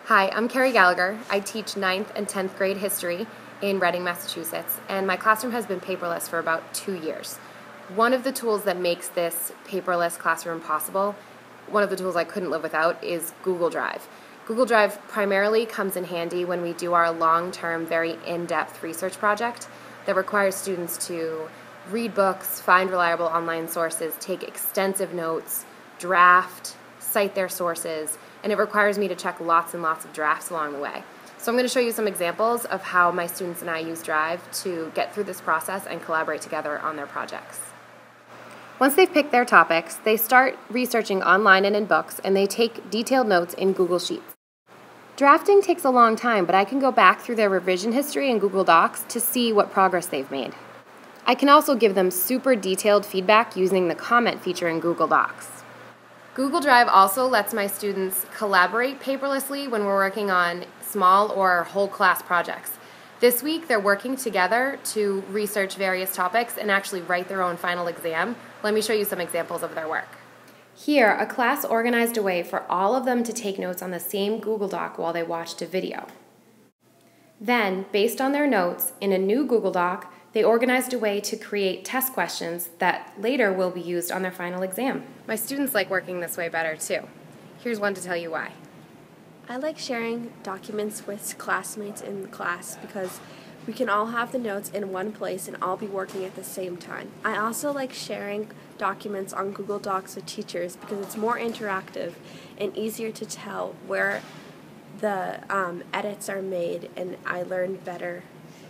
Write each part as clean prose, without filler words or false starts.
Hi, I'm Carrie Gallagher. I teach 9th and 10th grade history in Reading, Massachusetts, and my classroom has been paperless for about 2 years. One of the tools that makes this paperless classroom possible, one of the tools I couldn't live without, is Google Drive. Google Drive primarily comes in handy when we do our long-term, very in-depth research project that requires students to read books, find reliable online sources, take extensive notes, draft, cite their sources, and it requires me to check lots and lots of drafts along the way. So I'm going to show you some examples of how my students and I use Drive to get through this process and collaborate together on their projects. Once they've picked their topics, they start researching online and in books, and they take detailed notes in Google Sheets. Drafting takes a long time, but I can go back through their revision history in Google Docs to see what progress they've made. I can also give them super detailed feedback using the comment feature in Google Docs. Google Drive also lets my students collaborate paperlessly when we're working on small or whole class projects. This week they're working together to research various topics and actually write their own final exam. Let me show you some examples of their work. Here, a class organized a way for all of them to take notes on the same Google Doc while they watched a video. Then, based on their notes, in a new Google Doc, they organized a way to create test questions that later will be used on their final exam. My students like working this way better too. Here's one to tell you why. I like sharing documents with classmates in class because we can all have the notes in one place and all be working at the same time. I also like sharing documents on Google Docs with teachers because it's more interactive and easier to tell where the edits are made, and I learn better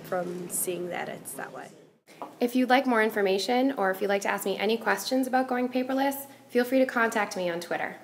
from seeing the edits that way. If you'd like more information or if you'd like to ask me any questions about going paperless, feel free to contact me on Twitter.